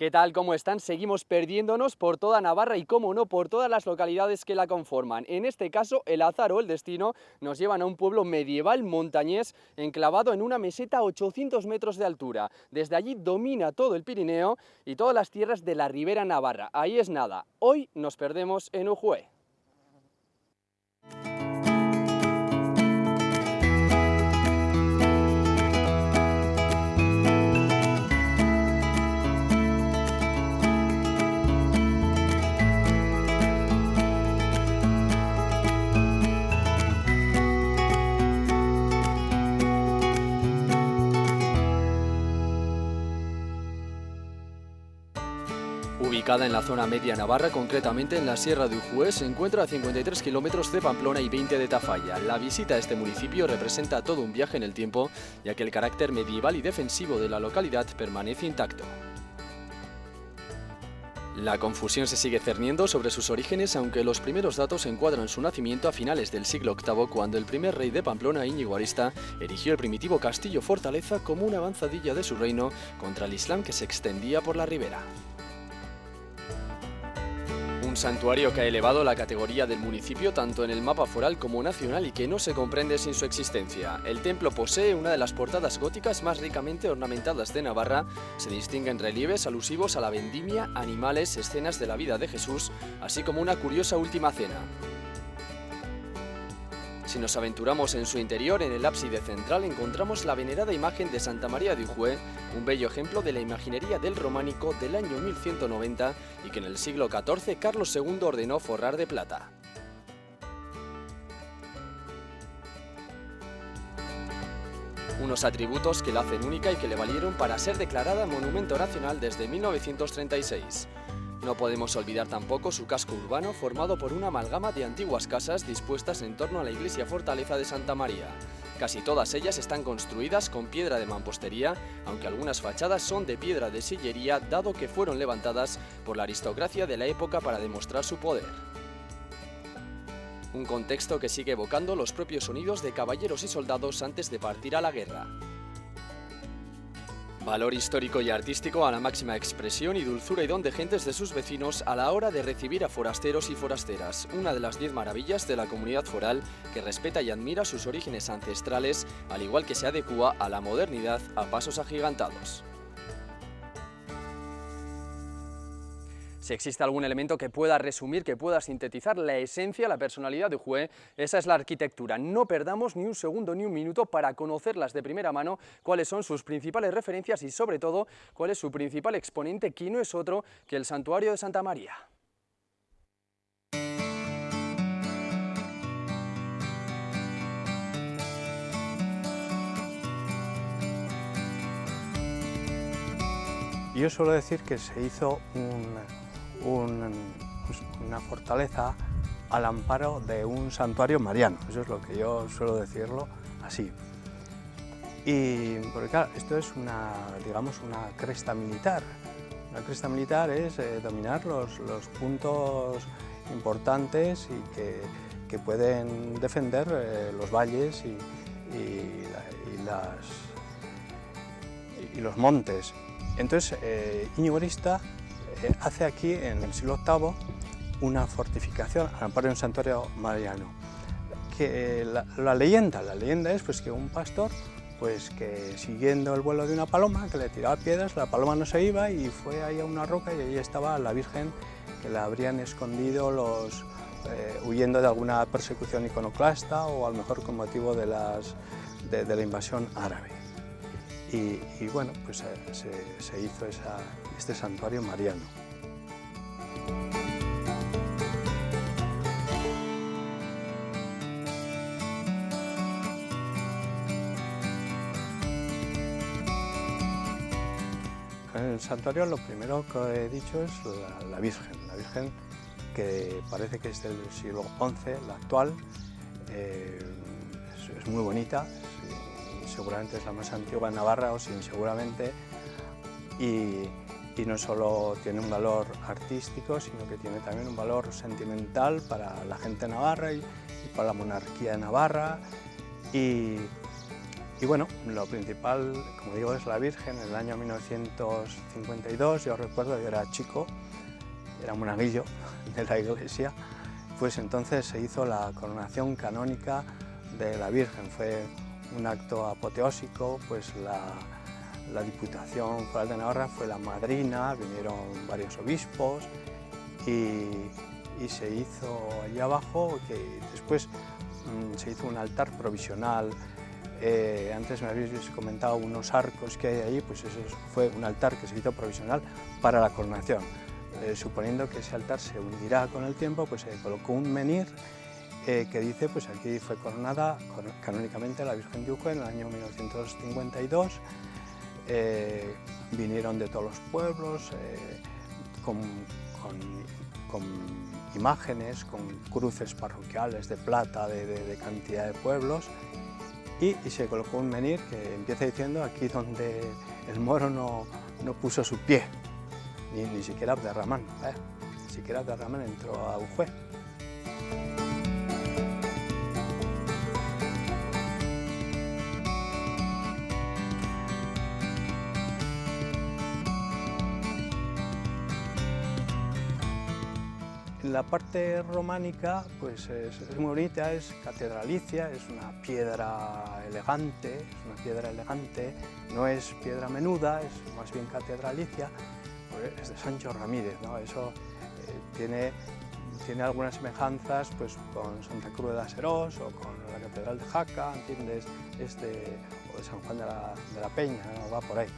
¿Qué tal? ¿Cómo están? Seguimos perdiéndonos por toda Navarra y, cómo no, por todas las localidades que la conforman. En este caso, el azar o el destino nos llevan a un pueblo medieval montañés enclavado en una meseta a 800 metros de altura. Desde allí domina todo el Pirineo y todas las tierras de la Ribera Navarra. Ahí es nada. Hoy nos perdemos en Ujué. Ubicada en la zona media navarra, concretamente en la Sierra de Ujué, se encuentra a 53 kilómetros de Pamplona y 20 de Tafalla. La visita a este municipio representa todo un viaje en el tiempo, ya que el carácter medieval y defensivo de la localidad permanece intacto. La confusión se sigue cerniendo sobre sus orígenes, aunque los primeros datos encuadran su nacimiento a finales del siglo VIII, cuando el primer rey de Pamplona, Íñigo Arista, erigió el primitivo castillo-fortaleza como una avanzadilla de su reino contra el Islam que se extendía por la ribera. Un santuario que ha elevado la categoría del municipio tanto en el mapa foral como nacional y que no se comprende sin su existencia. El templo posee una de las portadas góticas más ricamente ornamentadas de Navarra. Se distinguen relieves alusivos a la vendimia, animales, escenas de la vida de Jesús, así como una curiosa última cena. Si nos aventuramos en su interior, en el ábside central encontramos la venerada imagen de Santa María de Ujué, un bello ejemplo de la imaginería del románico del año 1190 y que en el siglo XIV Carlos II ordenó forrar de plata. Unos atributos que la hacen única y que le valieron para ser declarada Monumento Nacional desde 1936. No podemos olvidar tampoco su casco urbano, formado por una amalgama de antiguas casas dispuestas en torno a la iglesia fortaleza de Santa María. Casi todas ellas están construidas con piedra de mampostería, aunque algunas fachadas son de piedra de sillería, dado que fueron levantadas por la aristocracia de la época para demostrar su poder. Un contexto que sigue evocando los propios sonidos de caballeros y soldados antes de partir a la guerra. Valor histórico y artístico a la máxima expresión y dulzura y don de gentes de sus vecinos a la hora de recibir a forasteros y forasteras, una de las 10 maravillas de la comunidad foral que respeta y admira sus orígenes ancestrales, al igual que se adecúa a la modernidad a pasos agigantados. Si existe algún elemento que pueda resumir, que pueda sintetizar la esencia, la personalidad de Ujué, esa es la arquitectura. No perdamos ni un segundo ni un minuto para conocerlas de primera mano, cuáles son sus principales referencias y, sobre todo, cuál es su principal exponente, que no es otro que el Santuario de Santa María. Yo suelo decir que se hizo una fortaleza al amparo de un santuario mariano, eso es lo que yo suelo decirlo así. Y porque claro, esto es digamos, una cresta militar. Una cresta militar es dominar los puntos importantes y que pueden defender los valles y los montes. Entonces, Íñigo Arista hace aquí, en el siglo VIII, una fortificación al amparo de un santuario mariano. Que la leyenda es pues, que un pastor, pues, que siguiendo el vuelo de una paloma, que le tiraba piedras, la paloma no se iba y fue ahí a una roca y allí estaba la Virgen, que la habrían escondido huyendo de alguna persecución iconoclasta o a lo mejor con motivo de la invasión árabe. Y bueno, pues se hizo este santuario mariano. En el santuario lo primero que he dicho es la Virgen que parece que es del siglo XI, la actual, es muy bonita. Seguramente es la más antigua en Navarra, o sin seguramente, y no solo tiene un valor artístico, sino que tiene también un valor sentimental para la gente de Navarra y para la monarquía de Navarra, y Y bueno, lo principal, como digo, es la Virgen. En el año 1952, yo recuerdo, yo era chico, era monaguillo de la iglesia, pues entonces se hizo la coronación canónica de la Virgen. Fue un acto apoteósico, pues la Diputación Foral de Navarra fue la madrina, vinieron varios obispos y se hizo allí abajo, que después se hizo un altar provisional. Antes me habéis comentado unos arcos que hay allí, pues eso fue un altar que se hizo provisional para la coronación. Suponiendo que ese altar se hundirá con el tiempo, pues se colocó un menhir que dice, pues aquí fue coronada canónicamente la Virgen Yuco en el año 1952. Vinieron de todos los pueblos con imágenes, con cruces parroquiales de plata de cantidad de pueblos, y se colocó un menhir que empieza diciendo aquí donde el moro no puso su pie, ni siquiera Abderramán, ni siquiera Abderramán entró a Ujue. La parte románica pues es muy bonita, es catedralicia, es una piedra elegante, no es piedra menuda, es más bien catedralicia, pues es de Sancho Ramírez, ¿no? Eso tiene algunas semejanzas pues, con Santa Cruz de las Herós o con la Catedral de Jaca, ¿entiendes? O de San Juan de la Peña, ¿no? Va por ahí.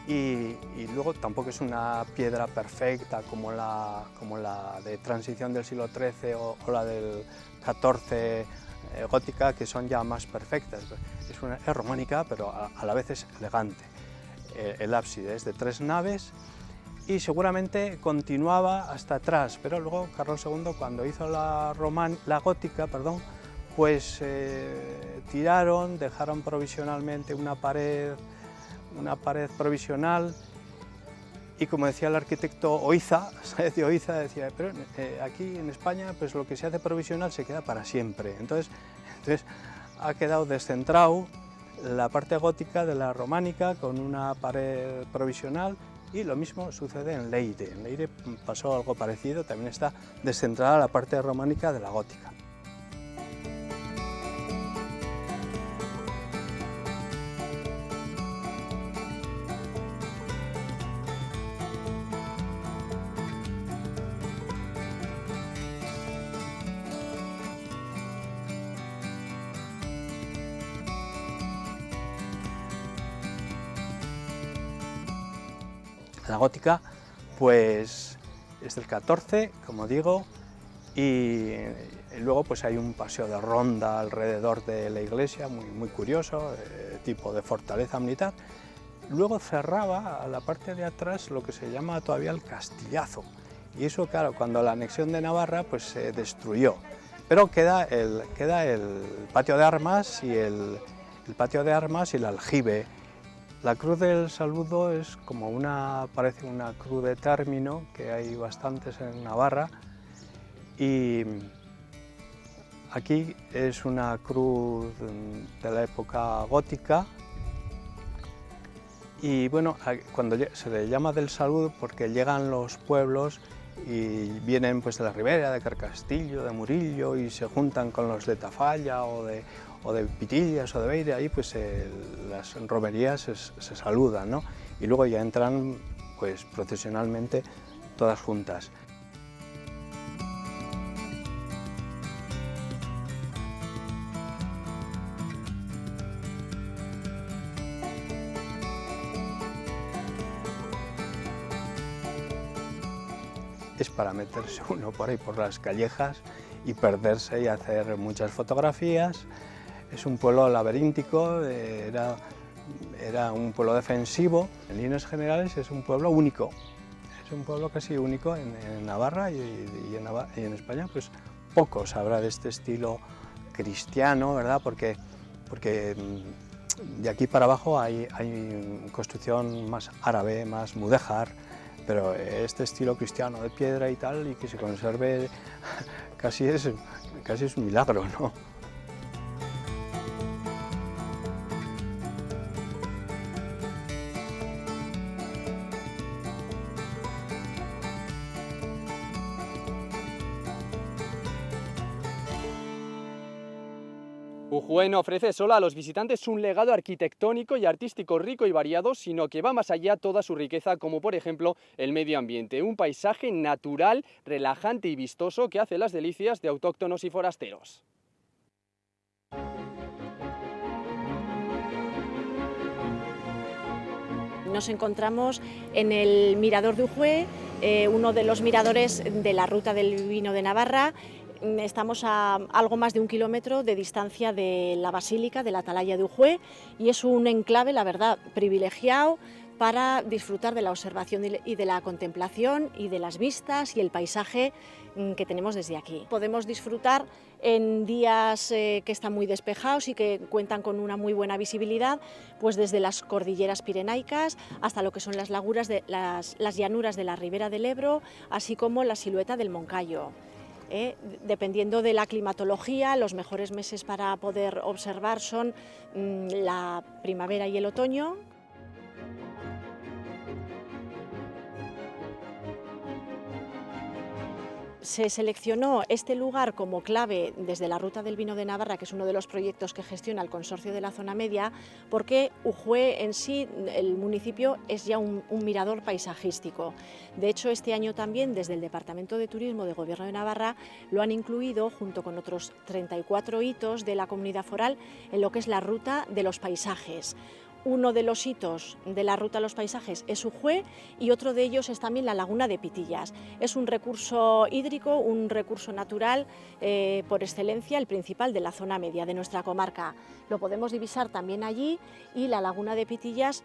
Y luego tampoco es una piedra perfecta como la de transición del siglo XIII o la del XIV gótica, que son ya más perfectas. Es románica, pero a la vez es elegante. El ábside es de 3 naves y seguramente continuaba hasta atrás, pero luego Carlos II, cuando hizo la gótica, pues dejaron provisionalmente una pared provisional, y como decía el arquitecto Oiza, decía, pero aquí en España pues lo que se hace provisional se queda para siempre. Entonces ha quedado descentrado la parte gótica de la románica con una pared provisional, y lo mismo sucede en Leire. En Leire pasó algo parecido, también está descentrada la parte románica de la gótica. La gótica pues es del 14, como digo, y luego pues hay un paseo de ronda alrededor de la iglesia, muy curioso, tipo de fortaleza militar. Luego cerraba a la parte de atrás lo que se llama todavía el Castillazo, y eso, claro, cuando la anexión de Navarra pues se destruyó, pero queda el patio de armas y el aljibe. La cruz del saludo es como parece una cruz de término, que hay bastantes en Navarra, y aquí es una cruz de la época gótica, y bueno, cuando se le llama del saludo porque llegan los pueblos y vienen pues de la Ribera, de Carcastillo, de Murillo, y se juntan con los de Tafalla o de Pitillas o de Beire, ahí pues las romerías se saludan, ¿no? Y luego ya entran pues procesionalmente todas juntas. Es para meterse uno por ahí por las callejas y perderse y hacer muchas fotografías. Es un pueblo laberíntico, era un pueblo defensivo. En líneas generales es un pueblo único, es un pueblo casi único en Navarra y en España, pues pocos habrá de este estilo cristiano, ¿verdad? Porque de aquí para abajo hay construcción más árabe, más mudéjar, pero este estilo cristiano de piedra y tal, y que se conserve, casi es un milagro, ¿no? Ujue no ofrece solo a los visitantes un legado arquitectónico y artístico rico y variado, sino que va más allá toda su riqueza, como por ejemplo el medio ambiente, un paisaje natural, relajante y vistoso que hace las delicias de autóctonos y forasteros. Nos encontramos en el Mirador de Ujue, uno de los miradores de la Ruta del Vino de Navarra. Estamos a algo más de 1 kilómetro de distancia de la Basílica de la Atalaya de Ujue y es un enclave, la verdad, privilegiado para disfrutar de la observación y de la contemplación y de las vistas y el paisaje que tenemos desde aquí. Podemos disfrutar en días que están muy despejados y que cuentan con una muy buena visibilidad, pues desde las cordilleras pirenaicas hasta lo que son las lagunas las llanuras de la Ribera del Ebro, así como la silueta del Moncayo. Dependiendo de la climatología, los mejores meses para poder observar son la primavera y el otoño. Se seleccionó este lugar como clave desde la Ruta del Vino de Navarra, que es uno de los proyectos que gestiona el Consorcio de la Zona Media, porque Ujue en sí, el municipio, es ya un mirador paisajístico. De hecho, este año también, desde el Departamento de Turismo del Gobierno de Navarra, lo han incluido, junto con otros 34 hitos de la comunidad foral, en lo que es la Ruta de los Paisajes. Uno de los hitos de la Ruta a los Paisajes es Ujue y otro de ellos es también la Laguna de Pitillas. Es un recurso hídrico, un recurso natural por excelencia, el principal de la zona media de nuestra comarca. Lo podemos divisar también allí y la Laguna de Pitillas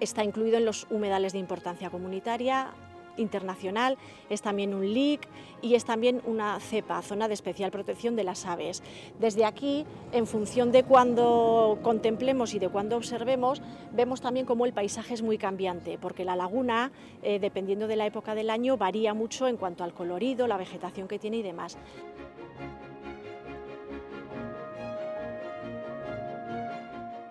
está incluido en los humedales de importancia comunitaria internacional, es también un LIC y es también una ZEPA, Zona de Especial Protección de las Aves. Desde aquí, en función de cuando contemplemos y de cuando observemos, vemos también cómo el paisaje es muy cambiante, porque la laguna, dependiendo de la época del año, varía mucho en cuanto al colorido, la vegetación que tiene y demás.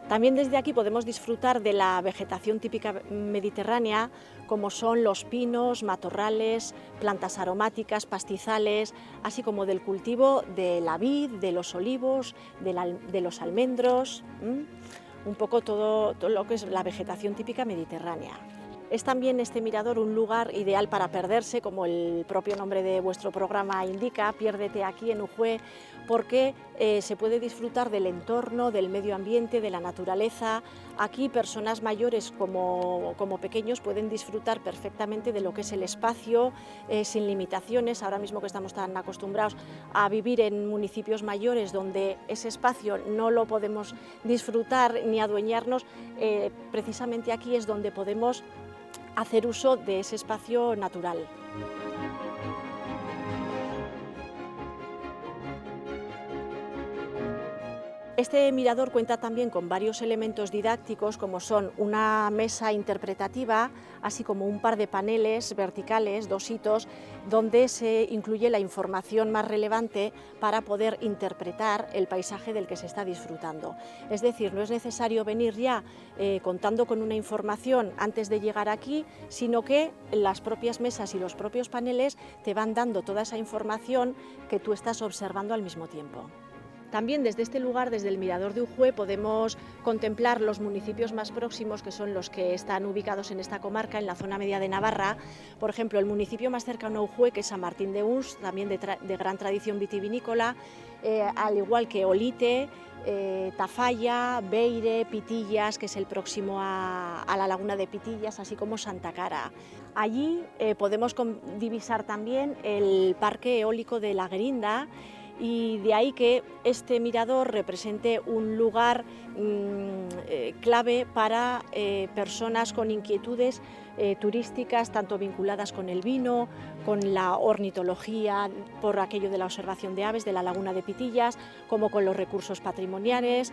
También desde aquí podemos disfrutar de la vegetación típica mediterránea, como son los pinos, matorrales, plantas aromáticas, pastizales, así como del cultivo de la vid, de los olivos, de los almendros, un poco todo lo que es la vegetación típica mediterránea. Es también este mirador un lugar ideal para perderse, como el propio nombre de vuestro programa indica, Piérdete aquí en Ujue, porque se puede disfrutar del entorno, del medio ambiente, de la naturaleza. Aquí personas mayores como pequeños pueden disfrutar perfectamente de lo que es el espacio, sin limitaciones. Ahora mismo que estamos tan acostumbrados a vivir en municipios mayores donde ese espacio no lo podemos disfrutar ni adueñarnos, precisamente aquí es donde podemos hacer uso de ese espacio natural. Este mirador cuenta también con varios elementos didácticos, como son una mesa interpretativa, así como un par de paneles verticales, 2 hitos, donde se incluye la información más relevante para poder interpretar el paisaje del que se está disfrutando. Es decir, no es necesario venir ya contando con una información antes de llegar aquí, sino que las propias mesas y los propios paneles te van dando toda esa información que tú estás observando al mismo tiempo. También desde este lugar, desde el Mirador de Ujue, podemos contemplar los municipios más próximos, que son los que están ubicados en esta comarca, en la zona media de Navarra. Por ejemplo, el municipio más cercano a Ujue, que es San Martín de Uns, también de gran tradición vitivinícola, al igual que Olite, Tafalla, Beire, Pitillas, que es el próximo a la Laguna de Pitillas, así como Santa Cara. Allí podemos divisar también el Parque Eólico de la Guerinda, y de ahí que este mirador represente un lugar clave para personas con inquietudes turísticas, tanto vinculadas con el vino, con la ornitología, por aquello de la observación de aves de la Laguna de Pitillas, como con los recursos patrimoniales,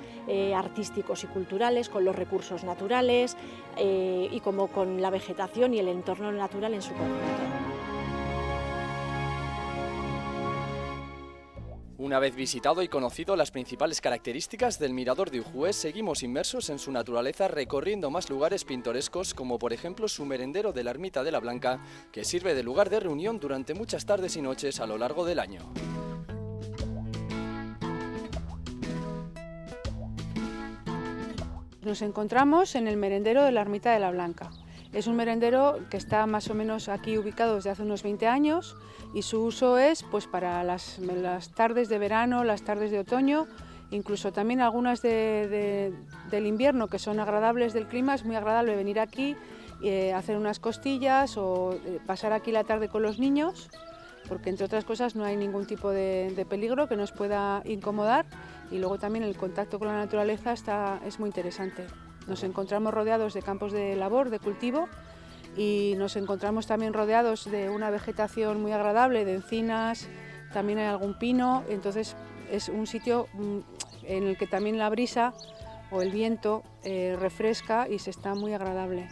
artísticos y culturales, con los recursos naturales y como con la vegetación y el entorno natural en su conjunto. Una vez visitado y conocido las principales características del Mirador de Ujue, seguimos inmersos en su naturaleza recorriendo más lugares pintorescos, como por ejemplo su merendero de la Ermita de la Blanca, que sirve de lugar de reunión durante muchas tardes y noches a lo largo del año. Nos encontramos en el merendero de la Ermita de la Blanca. Es un merendero que está más o menos aquí ubicado desde hace unos 20 años y su uso es pues, para las tardes de verano, las tardes de otoño, incluso también algunas del invierno que son agradables del clima. Es muy agradable venir aquí, hacer unas costillas o pasar aquí la tarde con los niños, porque entre otras cosas no hay ningún tipo de peligro que nos pueda incomodar, y luego también el contacto con la naturaleza es muy interesante. Nos encontramos rodeados de campos de labor, de cultivo, y nos encontramos también rodeados de una vegetación muy agradable, de encinas, también hay algún pino, entonces es un sitio en el que también la brisa o el viento refresca y se está muy agradable.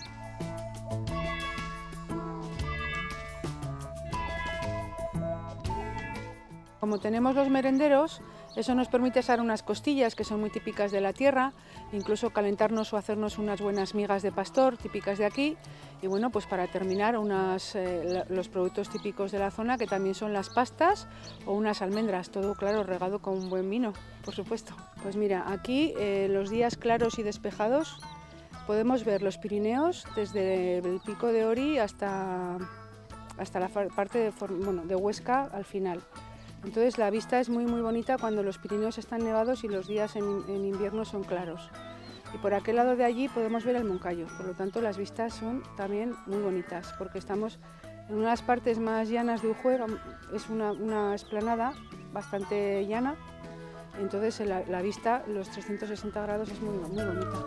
Como tenemos los merenderos, eso nos permite asar unas costillas que son muy típicas de la tierra, incluso calentarnos o hacernos unas buenas migas de pastor típicas de aquí, y bueno, pues para terminar los productos típicos de la zona, que también son las pastas o unas almendras, todo claro, regado con un buen vino, por supuesto. Pues mira, aquí los días claros y despejados podemos ver los Pirineos desde el pico de Ori hasta la parte de Huesca al final. Entonces la vista es muy bonita cuando los Pirineos están nevados y los días en invierno son claros. Y por aquel lado de allí podemos ver el Moncayo, por lo tanto las vistas son también muy bonitas, porque estamos en unas partes más llanas de Ujue, es una explanada bastante llana, entonces la vista, los 360 grados, es muy bonita.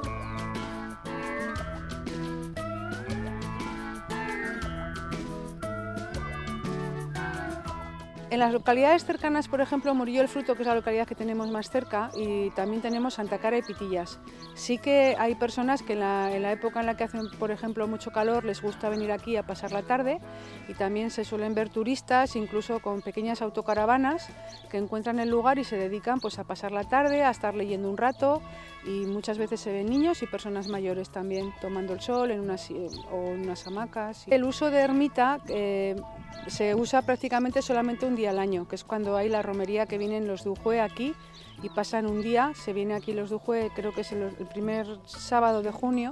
En las localidades cercanas, por ejemplo, Murillo el Fruto, que es la localidad que tenemos más cerca, y también tenemos Santa Cara y Pitillas. Sí que hay personas que en la época en la que hace, por ejemplo, mucho calor, les gusta venir aquí a pasar la tarde, y también se suelen ver turistas, incluso con pequeñas autocaravanas, que encuentran el lugar y se dedican pues, a pasar la tarde, a estar leyendo un rato, y muchas veces se ven niños y personas mayores también tomando el sol en unas hamacas. El uso de ermita se usa prácticamente solamente un día al año, que es cuando hay la romería, que vienen los de Ujue aquí y pasan un día. Se viene aquí los de Ujue, creo que es el primer sábado de junio,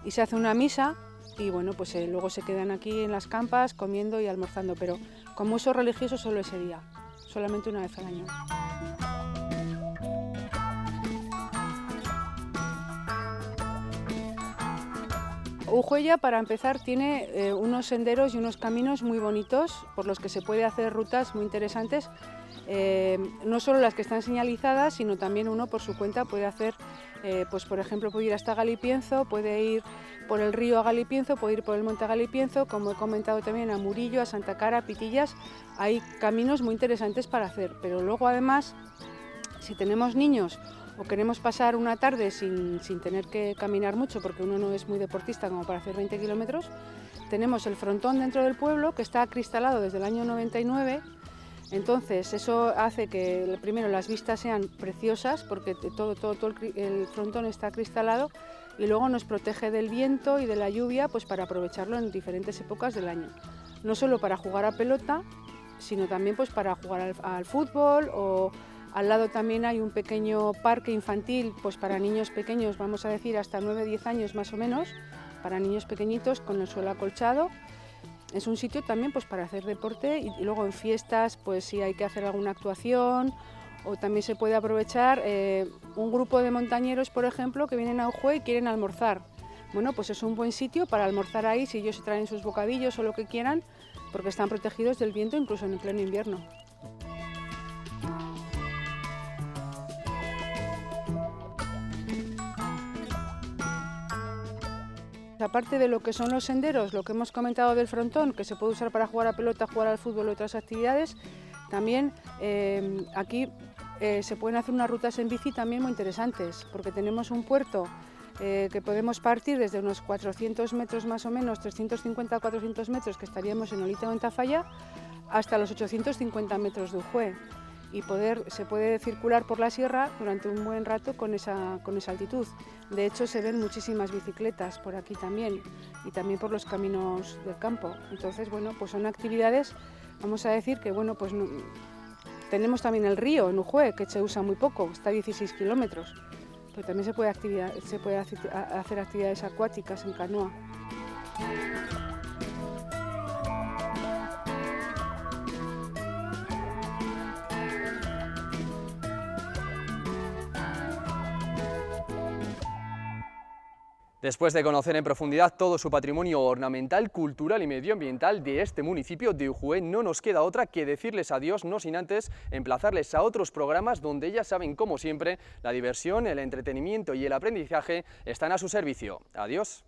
y se hace una misa y bueno, pues luego se quedan aquí en las campas comiendo y almorzando, pero como uso religioso solo ese día, solamente una vez al año. Ujuella, para empezar, tiene unos senderos y unos caminos muy bonitos por los que se puede hacer rutas muy interesantes, no solo las que están señalizadas, sino también uno por su cuenta puede hacer, pues por ejemplo, puede ir hasta Galipienzo, puede ir por el río a Galipienzo, puede ir por el monte a Galipienzo, como he comentado también a Murillo, a Santa Cara, a Pitillas. Hay caminos muy interesantes para hacer, pero luego además, si tenemos niños o queremos pasar una tarde sin tener que caminar mucho, porque uno no es muy deportista como para hacer 20 kilómetros, tenemos el frontón dentro del pueblo, que está acristalado desde el año 99, entonces eso hace que primero las vistas sean preciosas, porque todo el frontón está acristalado, y luego nos protege del viento y de la lluvia, pues para aprovecharlo en diferentes épocas del año, no solo para jugar a pelota, sino también pues para jugar al fútbol, o al lado también hay un pequeño parque infantil, pues para niños pequeños, vamos a decir hasta 9-10 años más o menos, para niños pequeñitos con el suelo acolchado. Es un sitio también pues para hacer deporte, y luego en fiestas pues si hay que hacer alguna actuación, o también se puede aprovechar un grupo de montañeros, por ejemplo, que vienen a Ujue y quieren almorzar. Bueno, pues es un buen sitio para almorzar ahí, si ellos se traen sus bocadillos o lo que quieran, porque están protegidos del viento incluso en el pleno invierno. Aparte de lo que son los senderos, lo que hemos comentado del frontón, que se puede usar para jugar a pelota, jugar al fútbol y otras actividades, también aquí se pueden hacer unas rutas en bici también muy interesantes, porque tenemos un puerto que podemos partir desde unos 400 metros más o menos, 350 a 400 metros, que estaríamos en Olite o en Tafalla, hasta los 850 metros de Ujue. Y se puede circular por la sierra durante un buen rato con esa altitud. De hecho, se ven muchísimas bicicletas por aquí también, y también por los caminos del campo. Entonces, bueno, pues son actividades, vamos a decir que, bueno, pues tenemos también el río en Ujue, que se usa muy poco, está a 16 kilómetros. pero también se puede hacer actividades acuáticas en canoa. Después de conocer en profundidad todo su patrimonio ornamental, cultural y medioambiental de este municipio de Ujué, no nos queda otra que decirles adiós, no sin antes emplazarles a otros programas donde ya saben, como siempre, la diversión, el entretenimiento y el aprendizaje están a su servicio. Adiós.